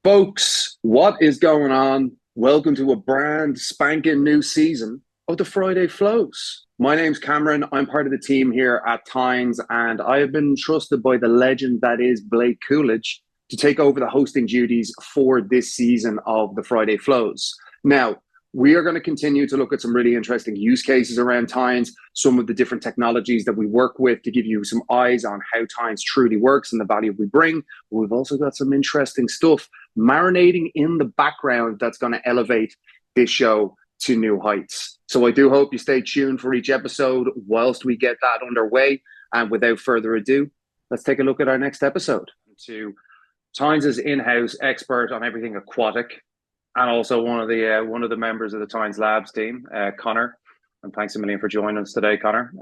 Folks, what is going on? Welcome to a brand spanking new season of the Friday Flows. My name's Cameron. I'm part of the team here at Tynes, and I have been trusted by the legend that is Blake Coolidge to take over the hosting duties for this season of the Friday Flows. Now, we are going to continue to look at some really interesting use cases around Tynes, some of the different technologies that we work with to give you some eyes on how Tynes truly works and the value we bring. We've also got some interesting stuff marinating in the background that's going to elevate this show to new heights. So I do hope you stay tuned for each episode whilst we get that underway. And without further ado, let's take a look at our next episode. To Tynes' in-house expert on everything aquatic, and also one of the members of the Tynes Labs team, Connor. And thanks a million for joining us today, Connor.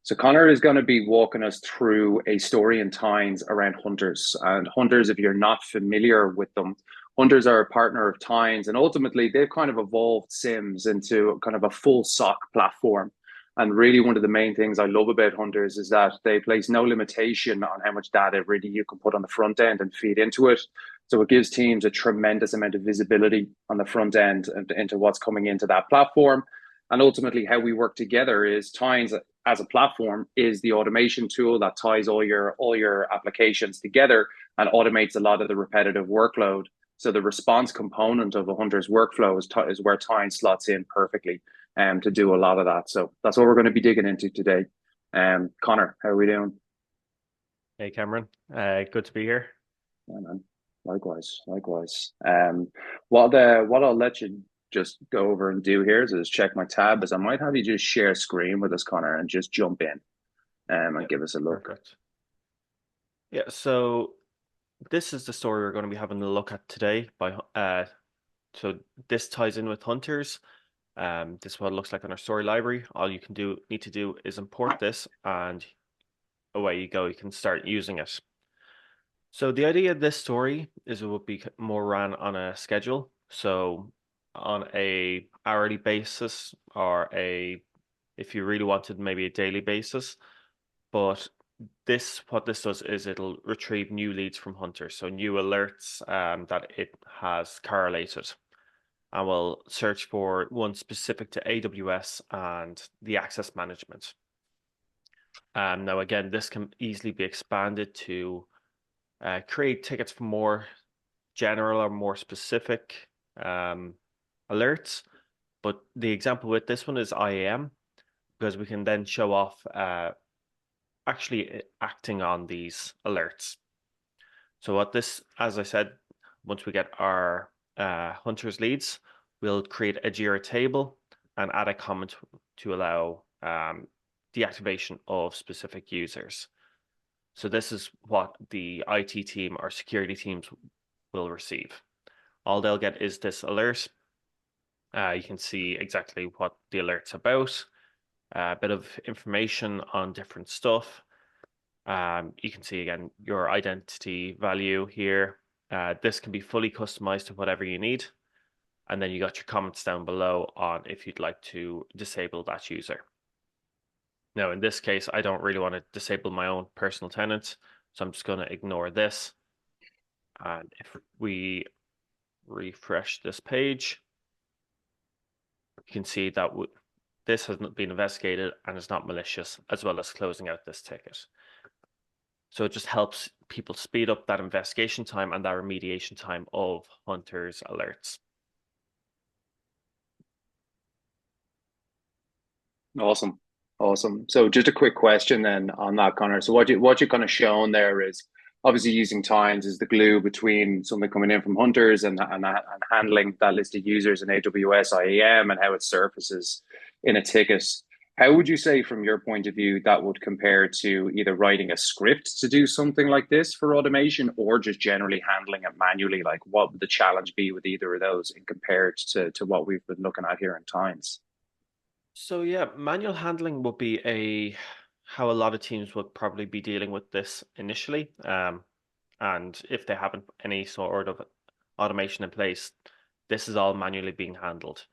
So Connor is going to be walking us through a story in Tynes around hunters. And hunters, if you're not familiar with them, hunters are a partner of Tynes, and ultimately they've kind of evolved Sims into kind of a full SOC platform. And really, one of the main things I love about hunters is that they place no limitation on how much data really you can put on the front end and feed into it. So it gives teams a tremendous amount of visibility on the front end and into what's coming into that platform. And ultimately, how we work together is Tynes as a platform is the automation tool that ties all your applications together and automates a lot of the repetitive workload. So the response component of a hunter's workflow is where Tynes slots in perfectly to do a lot of that. So that's what we're going to be digging into today. Connor, how are we doing? Hey Cameron, good to be here. Yeah, man. Likewise, likewise. What I'll let you just go over and do here is check my tab, as I might have you just share screen with us, Connor, and just jump in and Yeah, give us a look. perfect. Yeah, so this is the story we're going to be having a look at today. So this ties in with hunters. This is what it looks like in our story library. All you need to do is import this, and away you go. You can start using it. So the idea of this story is it would be more ran on a schedule. So on a hourly basis, or if you really wanted, maybe a daily basis. But what this does is it'll retrieve new leads from hunters, so new alerts that it has correlated, and will search for one specific to AWS and the access management. Now again, this can easily be expanded to create tickets for more general or more specific alerts. But the example with this one is IAM, because we can then show off actually acting on these alerts. So as I said, once we get our hunters leads, we'll create a Jira table and add a comment to allow deactivation of specific users. So this is what the IT team or security teams will receive. All they'll get is this alert. You can see exactly what the alert's about, a bit of information on different stuff. You can see again your identity value here. This can be fully customized to whatever you need. And then you got your comments down below on if you'd like to disable that user. Now, in this case, I don't really want to disable my own personal tenant, so I'm just going to ignore this. And if we refresh this page, you can see that this has not been investigated and is not malicious, as well as closing out this ticket. So it just helps people speed up that investigation time and that remediation time of hunters' alerts. Awesome, awesome. So just a quick question then on that, Connor. So what you kind of shown there is obviously using Tynes as the glue between something coming in from hunters and handling that list of users in AWS IAM and how it surfaces in a ticket. How would you say, from your point of view, that would compare to either writing a script to do something like this for automation or just generally handling it manually? Like, what would the challenge be with either of those in compared to what we've been looking at here in Tynes? So yeah, manual handling would be how a lot of teams would probably be dealing with this initially. And if they haven't any sort of automation in place, this is all manually being handled.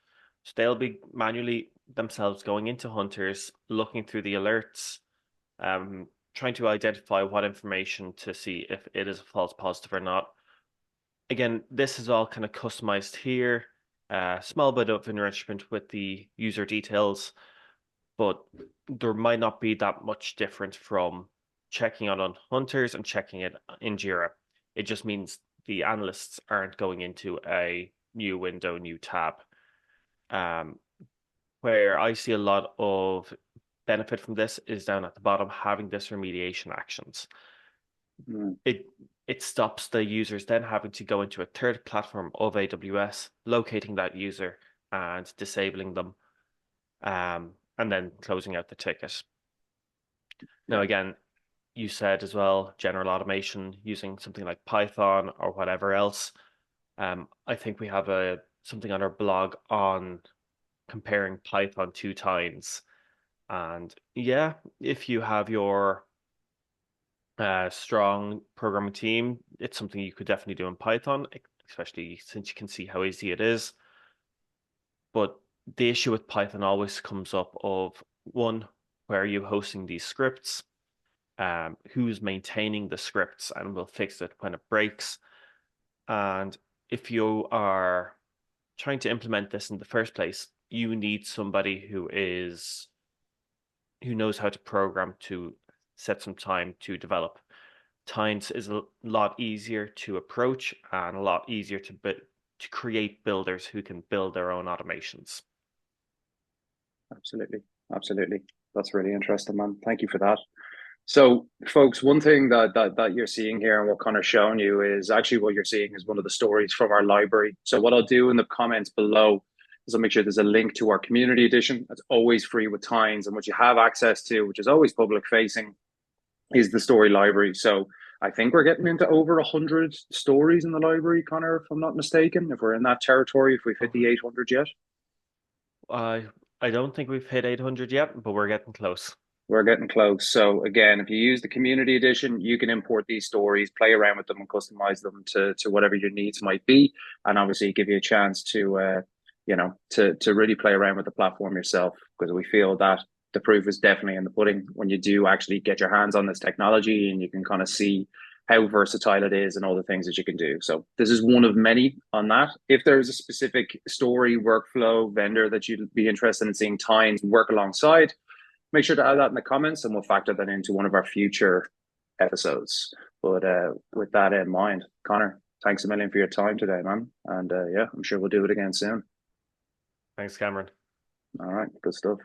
So they'll be manually themselves going into hunters, looking through the alerts, trying to identify what information to see if it is a false positive or not. again, this is all kind of customized here. Small bit of enrichment with the user details, but there might not be that much different from checking out on hunters and checking it in Jira. It just means the analysts aren't going into a new window, new tab. Um, where I see a lot of benefit from this is down at the bottom, having this remediation actions. Mm, It it stops the users then having to go into a third platform of AWS, locating that user and disabling them, and then closing out the ticket. Now, yeah. again, you said as well, general automation using something like Python or whatever else. I think we have a something on our blog on comparing Python to Tines. And yeah, if you have your strong programming team, it's something you could definitely do in Python, especially since you can see how easy it is. But the issue with Python always comes up of one, where are you hosting these scripts? Who's maintaining the scripts and will fix it when it breaks? And if you are trying to implement this in the first place, you need somebody who knows how to program to set some time to develop. Tines is a lot easier to approach and a lot easier to create builders who can build their own automations. Absolutely. Absolutely. That's really interesting, man. Thank you for that. So, folks, one thing that you're seeing here and what Connor's showing you is actually what you're seeing is one of the stories from our library. So, what I'll do in the comments below is I'll make sure there's a link to our community edition. That's always free with Tines, and what you have access to, which is always public facing, is the story library. So, I think we're getting into over 100 stories in the library, Connor, if I'm not mistaken. If we're in that territory, if we've hit Oh, the 800 yet. I don't think we've hit 800 yet, but we're getting close. We're getting close. So again, if you use the community edition, you can import these stories, play around with them, and customize them to whatever your needs might be, and obviously give you a chance to to really play around with the platform yourself. Because we feel that the proof is definitely in the pudding when you do actually get your hands on this technology and you can kind of see how versatile it is and all the things that you can do. So this is one of many on that. If there is a specific story, workflow, vendor that you'd be interested in seeing Tines work alongside, make sure to add that in the comments and we'll factor that into one of our future episodes. But with that in mind, Connor, thanks a million for your time today, man. And yeah, I'm sure we'll do it again soon. Thanks, Cameron. All right, good stuff.